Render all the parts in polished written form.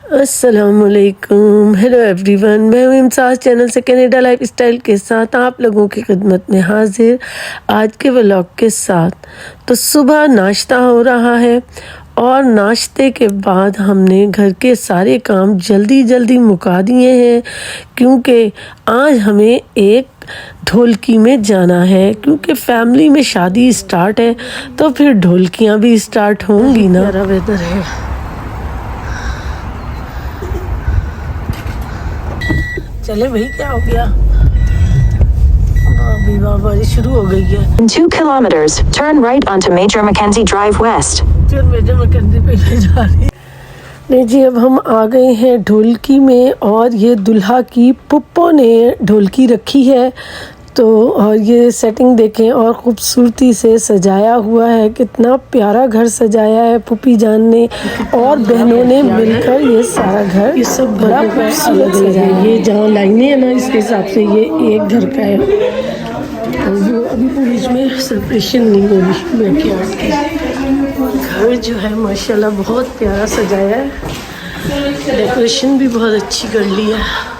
अस्सलामुअलैकुम, hello everyone. मैं हूं इम्तियाज़ चैनल से कनाडा लाइफ स्टाइल के साथ आप लोगों की खिदमत में हाजिर आज के व्लॉग के साथ। तो सुबह नाश्ता हो रहा है और नाश्ते के बाद हमने घर के सारे काम जल्दी जल्दी मुका दिए हैं क्योंकि आज हमें एक ढोलकी में जाना है, क्योंकि फैमिली में शादी स्टार्ट है तो फिर ढोलकियाँ भी स्टार्ट होंगी ना। वेदर है, चले भाई, क्या हो गया? अभी बारिश शुरू हो गई है। In 2 kilometers, turn right onto Major Mackenzie Drive West. फिर मेजर मैकेंजी पे ले जा रही है। नहीं जी, अब हम आ गए हैं ढोलकी में और ये दुल्हा की पुप्पो ने ढोलकी रखी है। तो और ये सेटिंग देखें और ख़ूबसूरती से सजाया हुआ है, कितना प्यारा घर सजाया है पुप्पी जान ने और बहनों ने मिलकर ये सारा घर, ये सब बड़ा खूबसूरत सजाया है। ये जहाँ लाइनें हैं ना, इसके हिसाब से ये एक घर का है। और वो अभी बीच में सेपरेशन नहीं हो रही बैकयार्ड की। घर जो है माशाल्लाह बहुत प्यारा सजाया है, डेकोरेशन भी बहुत अच्छी कर ली है।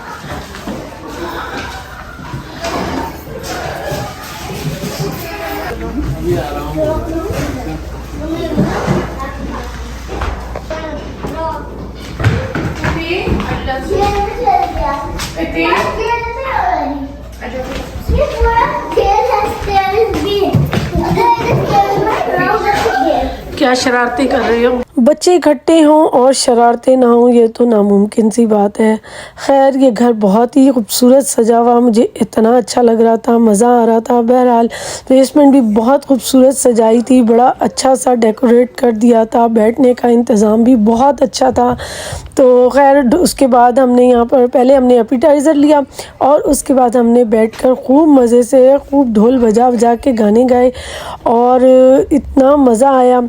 क्या शरारतें कर रही हो? बच्चे इकट्ठे हों और शरारतें ना हों ये तो नामुमकिन सी बात है। खैर ये घर बहुत ही खूबसूरत सजा हुआ, मुझे इतना अच्छा लग रहा था, मज़ा आ रहा था। बहरहाल बेसमेंट भी बहुत खूबसूरत सजाई थी, बड़ा अच्छा सा डेकोरेट कर दिया था, बैठने का इंतज़ाम भी बहुत अच्छा था। तो खैर उसके बाद हमने यहाँ पर पहले हमने एपिटाइज़र लिया और उसके बाद हमने बैठकर खूब मज़े से खूब ढोल बजा बजा के गाने गाए और इतना मज़ा आया।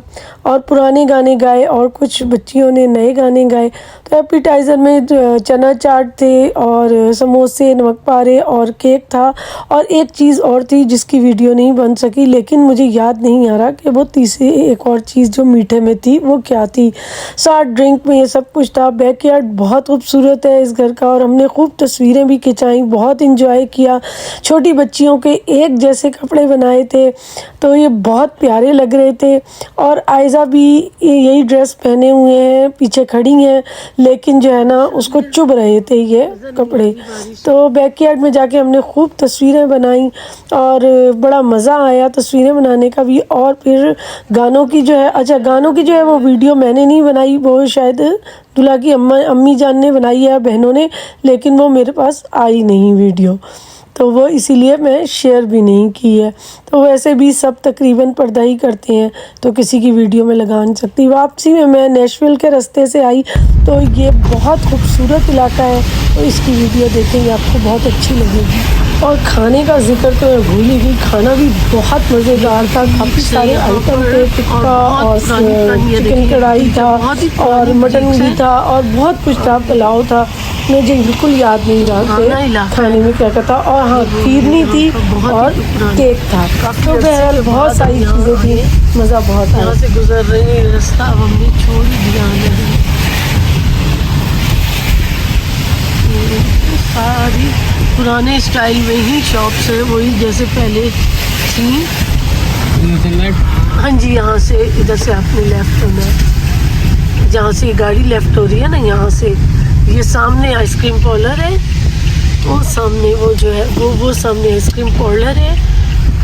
और पुराने गाने गाए और कुछ बच्चियों ने नए गाने गाए। तो एपिटाइज़र में चना चाट थे और समोसे, नमक पारे और केक था और एक चीज़ और थी जिसकी वीडियो नहीं बन सकी, लेकिन मुझे याद नहीं आ रहा कि वो तीसरी एक और चीज़ जो मीठे में थी वो क्या थी। साथ ड्रिंक में ये सब कुछ था। बैकयार्ड बहुत खूबसूरत है इस घर का और हमने खूब तस्वीरें भी खिंचाई, बहुत इंजॉय किया। छोटी बच्चियों के एक जैसे कपड़े बनाए थे तो ये बहुत प्यारे लग रहे थे और आयज़ा भी यही ड्रेस पहने हुए हैं, पीछे खड़ी हैं, लेकिन जो है ना उसको चुभ रहे थे ये कपड़े। तो बैकयार्ड में जाके हमने खूब तस्वीरें बनाई और बड़ा मज़ा आया तस्वीरें बनाने का भी। और फिर गानों की जो है, अच्छा गानों की जो है वो वीडियो मैंने नहीं बनाई, वो शायद दूल्हा की अम्मी जान ने बनाई है, बहनों ने, लेकिन वो मेरे पास आई नहीं वीडियो, तो वो इसीलिए मैं शेयर भी नहीं की है। तो वैसे भी सब तकरीबन पर्दा ही करते हैं तो किसी की वीडियो में लगा नहीं सकती। वापसी में मैं नेशविल के रास्ते से आई तो ये बहुत खूबसूरत इलाका है, तो इसकी वीडियो देखेंगे आपको बहुत अच्छी लगेगी। और खाने का जिक्र तो मैं भूल ही गई, खाना भी बहुत मज़ेदार था, काफ़ी सारे आइटम थे, टिक्का और चिकन कढ़ाई था और मटन भी था और बहुत कुछ था, पुलाव था, मुझे बिल्कुल याद नहीं रहा कि खाने में क्या क्या था। और हाँ, खीरनी थी और केक था। तो बहरहाल बहुत सारी चीज़ें थी, मज़ा बहुत आया। यहाँ से गुजर रहे हैं रास्ता, अब हमने छोड़ दिया सारी पुराने स्टाइल में ही शॉप्स है, वही जैसे पहले थी। हाँ जी, यहाँ से इधर से आपने लेफ्ट होना है, जहाँ से गाड़ी लेफ्ट हो रही है ना, यहाँ से ये सामने आइसक्रीम पार्लर है, वो सामने वो जो है वो सामने आइसक्रीम पार्लर है।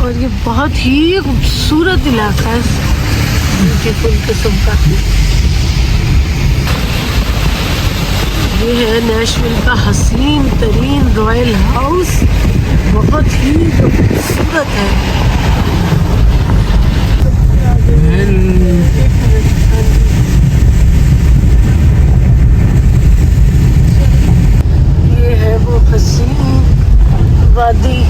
और ये बहुत ही खूबसूरत इलाका है, ब्यूटीफुल किस्म का। ये है नेशविल का हसीन तरीन रॉयल हाउस, बहुत ही खूबसूरत है। ये है वो हसीन वादी,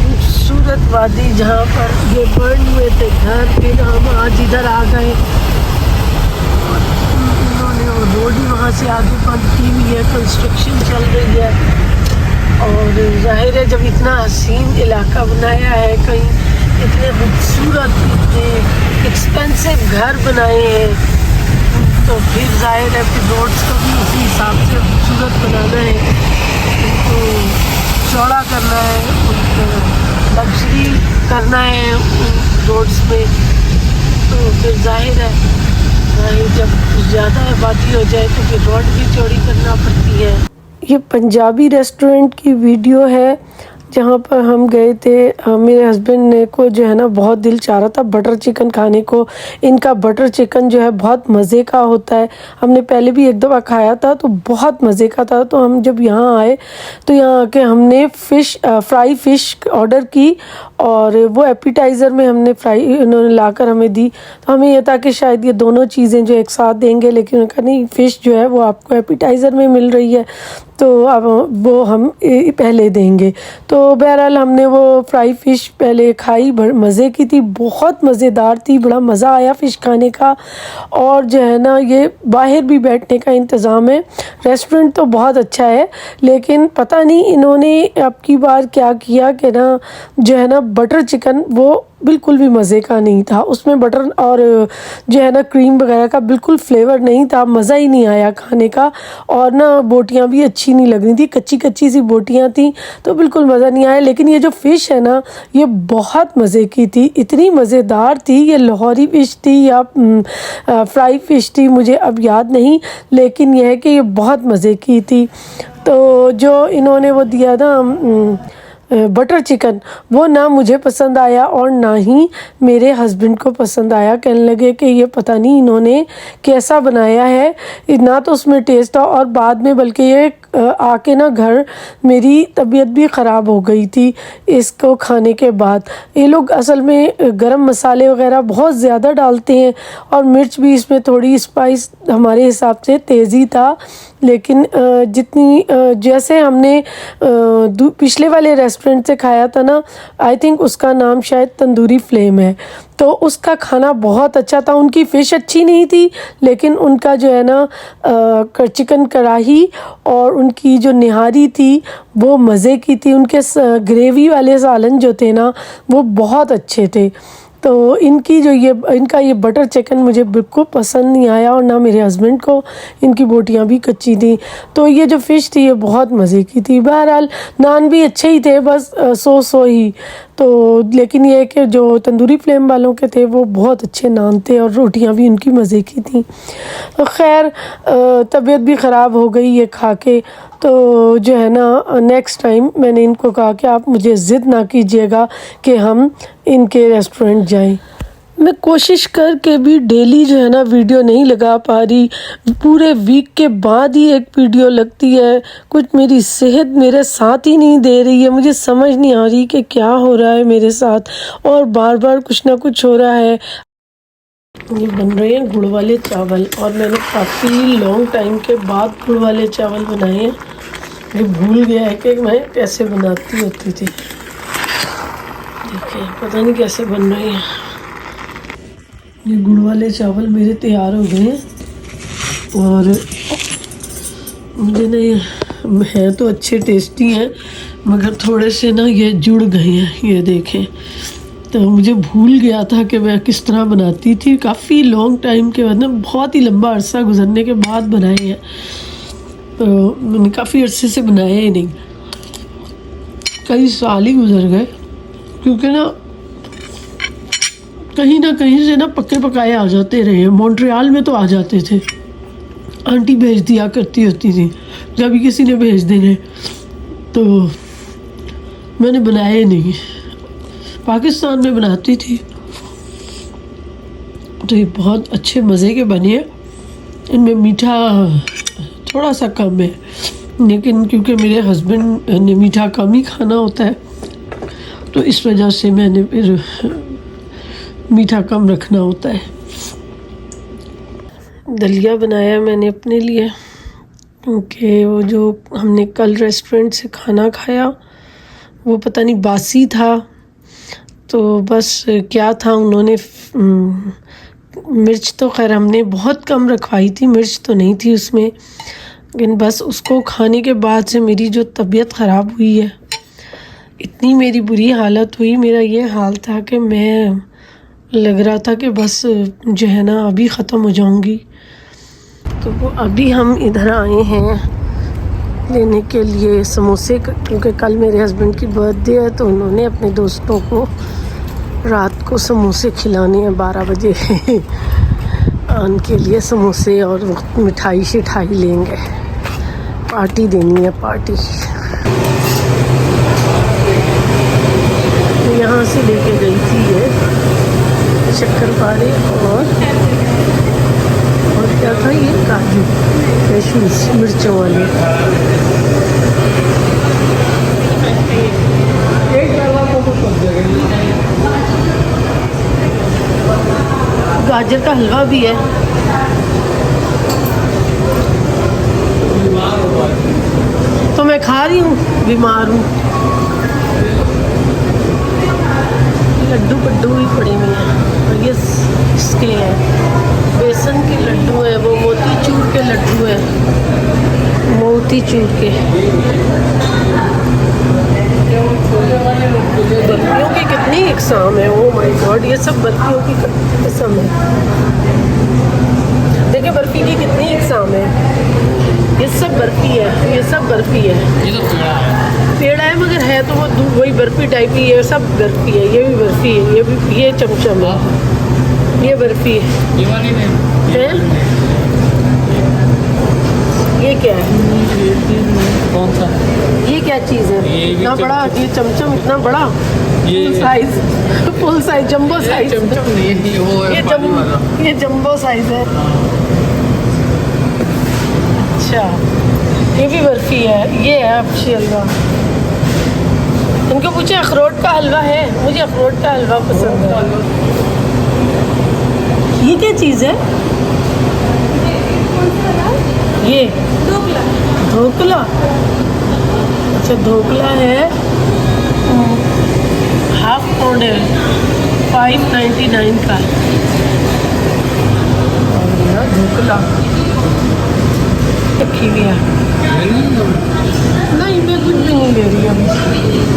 खूबसूरत वादी जहाँ पर ये बर्न हुए थे घर, फिर हम आज इधर आ गए। और रोड ही वहाँ से आगे बंद की हुई है, कंस्ट्रक्शन चल रही है। और जाहिर है जब इतना हसीन इलाका बनाया है, कहीं इतने खूबसूरत, इतने एक्सपेंसिव घर बनाए हैं, तो फिर जाहिर है फिर रोड्स को भी उसी हिसाब से खूबसूरत बनाना है, उनको चौड़ा करना है, उनको लग्जरी करना है रोड्स में। तो फिर जाहिर है जब ज़्यादा आबादी हो जाए तो फिर रोड भी चौड़ी करना पड़ती है। ये पंजाबी रेस्टोरेंट की वीडियो है जहाँ पर हम गए थे। मेरे हस्बैंड ने को जो है ना बहुत दिल चाह रहा था बटर चिकन खाने को। इनका बटर चिकन जो है बहुत मज़े का होता है। हमने पहले भी एक दफ़ा खाया था तो बहुत मज़े का था। तो हम जब यहाँ आए तो यहाँ आके हमने फ्राई फ़िश ऑर्डर की और वो एपिटाइज़र में हमने फ्राई इन्होंने लाकर हमें दी। तो हमें यह था कि शायद ये दोनों चीज़ें जो एक साथ देंगे, लेकिन उन्होंने कहा नहीं, फ़िश जो है वो आपको एपिटाइज़र में मिल रही है तो अब वो हम पहले देंगे। तो बहरहाल हमने वो फ्राई फ़िश पहले खाई, मज़े की थी, बहुत मज़ेदार थी, बड़ा मज़ा आया फ़िश खाने का। और जो है ना ये बाहर भी बैठने का इंतज़ाम है। रेस्टोरेंट तो बहुत अच्छा है, लेकिन पता नहीं इन्होंने अब की बार क्या किया कि ना जो है ना बटर चिकन वो बिल्कुल भी मज़े का नहीं था। उसमें बटर और जो है ना क्रीम वगैरह का बिल्कुल फ्लेवर नहीं था, मज़ा ही नहीं आया खाने का। और ना बोटियाँ भी अच्छी नहीं लग रही थी, कच्ची कच्ची सी बोटियाँ थी तो बिल्कुल मज़ा नहीं आया। लेकिन ये जो फ़िश है ना ये बहुत मज़े की थी, इतनी मज़ेदार थी। ये लाहौरी फ़िश थी या फ्राई फ़िश थी मुझे अब याद नहीं, लेकिन यह है कि ये बहुत मज़े की थी। तो जो इन्होंने वो दिया ना बटर चिकन, वो ना मुझे पसंद आया और ना ही मेरे हस्बैंड को पसंद आया। कहने लगे कि ये पता नहीं इन्होंने कैसा बनाया है, ना तो उसमें टेस्ट था और बाद में बल्कि ये आके ना घर मेरी तबीयत भी ख़राब हो गई थी इसको खाने के बाद। ये लोग असल में गरम मसाले वगैरह बहुत ज़्यादा डालते हैं और मिर्च भी इसमें थोड़ी स्पाइस हमारे हिसाब से तेज़ी था। लेकिन जितनी जैसे हमने पिछले वाले रेस्टोरेंट से खाया था ना, आई थिंक उसका नाम शायद तंदूरी फ्लेम है, तो उसका खाना बहुत अच्छा था। उनकी फ़िश अच्छी नहीं थी, लेकिन उनका जो है ना चिकन कढ़ाई और उनकी जो निहारी थी वो मज़े की थी। उनके ग्रेवी वाले सालन जो थे ना वो बहुत अच्छे थे। तो इनका ये बटर चिकन मुझे बिल्कुल पसंद नहीं आया और ना मेरे हस्बैंड को। इनकी बोटियां भी कच्ची थी। तो ये जो फ़िश थी ये बहुत मज़े की थी। बहरहाल नान भी अच्छे ही थे, बस सो ही तो। लेकिन ये कि जो तंदूरी फ्लेम वालों के थे वो बहुत अच्छे नान थे और रोटियां भी उनकी मज़े की थी। खैर तबीयत भी ख़राब हो गई ये खा के। तो जो है ना नेक्स्ट टाइम मैंने इनको कहा कि आप मुझे ज़िद ना कीजिएगा कि हम इनके रेस्टोरेंट जाएं। मैं कोशिश करके भी डेली जो है ना वीडियो नहीं लगा पा रही, पूरे वीक के बाद ही एक वीडियो लगती है। कुछ मेरी सेहत मेरे साथ ही नहीं दे रही है, मुझे समझ नहीं आ रही कि क्या हो रहा है मेरे साथ, और बार बार कुछ ना कुछ हो रहा है। ये बन रहे हैं गुड़ वाले चावल और मैंने काफ़ी लॉन्ग टाइम के बाद गुड़ वाले चावल बनाए हैं। ये भूल गया है कि मैं कैसे बनाती होती थी। देखिए पता नहीं कैसे बन रहे हैं। ये गुड़ वाले चावल मेरे तैयार हो गए हैं और मुझे नहीं है तो अच्छे टेस्टी हैं, मगर थोड़े से ना ये जुड़ गए हैं। ये देखें, तो मुझे भूल गया था कि मैं किस तरह बनाती थी। काफ़ी लॉन्ग टाइम के बाद ना, बहुत ही लंबा अरसा गुजरने के बाद बनाए हैं। तो मैंने काफ़ी अरसे से बनाए ही नहीं, कई साल ही गुजर गए, क्योंकि ना कहीं से ना पक्के पकाए आ जाते रहे। मॉन्ट्रियल में तो आ जाते थे, आंटी भेज दिया करती होती थी, जब भी किसी ने भेज देने। तो मैंने बनाए नहीं, पाकिस्तान में बनाती थी। तो ये बहुत अच्छे मज़े के बने हैं। इनमें मीठा थोड़ा सा कम है, लेकिन क्योंकि मेरे हस्बैंड ने मीठा कम ही खाना होता है तो इस वजह से मैंने फिर मीठा कम रखना होता है। दलिया बनाया मैंने अपने लिए, क्योंकि वो जो हमने कल रेस्टोरेंट से खाना खाया वो पता नहीं बासी था। तो बस क्या था, उन्होंने मिर्च तो खैर हमने बहुत कम रखवाई थी, मिर्च तो नहीं थी उसमें, लेकिन बस उसको खाने के बाद से मेरी जो तबीयत ख़राब हुई है, इतनी मेरी बुरी हालत हुई। मेरा ये हाल था कि मैं लग रहा था कि बस जो है ना अभी ख़त्म हो जाऊंगी। तो अभी हम इधर आए हैं लेने के लिए समोसे, क्योंकि कल मेरे हस्बैंड की बर्थडे है, तो उन्होंने अपने दोस्तों को रात को समोसे खिलाने हैं 12 बजे उनके लिए समोसे और मिठाई शिठाई लेंगे, पार्टी देनी है पार्टी। तो यहाँ से लेके गई थी ये शक्करपारे और क्या था ये, काजू कैशूस मिर्चों वाले। गाजर का हलवा भी है। तो मैं खा रही हूँ, बीमार हूँ। लड्डू पड्डू भी पड़े हुए हैं, और ये इसके हैं बेसन के लड्डू हैं, वो मोतीचूर के लड्डू हैं, मोतीचूर के। बर्फियों की कितनी इकसाम है, ओ माय गॉड, ये सब बर्फियों की किस्म है। देखिए बर्फी की कितनी इकसाम है, ये सब बर्फी है, ये सब बर्फी है। ये तो पेड़ा है मगर है तो वो वही बर्फी टाइप ही है, सब बर्फी है। ये भी बर्फी है, ये भी, ये चमचम है, ये बर्फी है। ये वाली नहीं है ये क्या है, कौन सा? ये क्या चीज़ है? ये भी इतना बड़ा, ये चमचम इतना बड़ा, फुल साइज जंबो साइज। चमचम नहीं, वो है पानी वाला। ये जंबो साइज है। अच्छा ये भी बर्फी है, ये है अक्षी हलवा। इनको पूछे अखरोट का हलवा है, मुझे अखरोट का हलवा पसंद है। ये क्या चीज़ है? ये ढोकला। अच्छा ढोकला है, हाफ पाउंड है, 599 का। और ढोकला रखी हुई है। नहीं मैं कुछ भी नहीं ले रही अभी।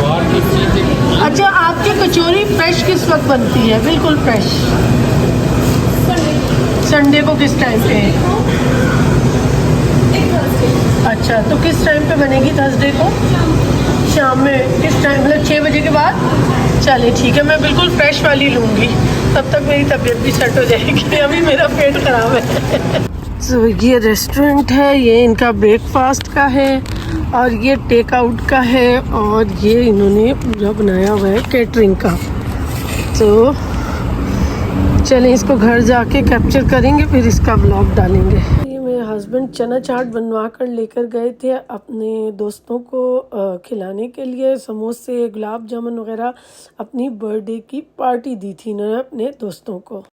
बाहर की चीज़ें। अच्छा आपकी कचौरी फ्रेश किस वक्त बनती है? बिल्कुल फ्रेश। संडे को किस टाइम पे? अच्छा तो किस टाइम पे बनेगी थर्सडे को? शाम में किस टाइम, मतलब 6 बजे के बाद? चलिए ठीक है, मैं बिल्कुल फ्रेश वाली लूँगी, तब तक मेरी तबीयत भी सेट हो जाएगी। अभी मेरा पेट ख़राब है। तो ये रेस्टोरेंट है, ये इनका ब्रेकफास्ट का है और ये टेक आउट का है, और ये इन्होंने पूरा बनाया हुआ है कैटरिंग का। तो चलें इसको घर जाके कैप्चर करेंगे, फिर इसका ब्लॉग डालेंगे। ये मेरे हस्बैंड चना चाट बनवा कर लेकर गए थे अपने दोस्तों को खिलाने के लिए, समोसे गुलाब जामुन वगैरह। अपनी बर्थडे की पार्टी दी थी इन्होंने अपने दोस्तों को।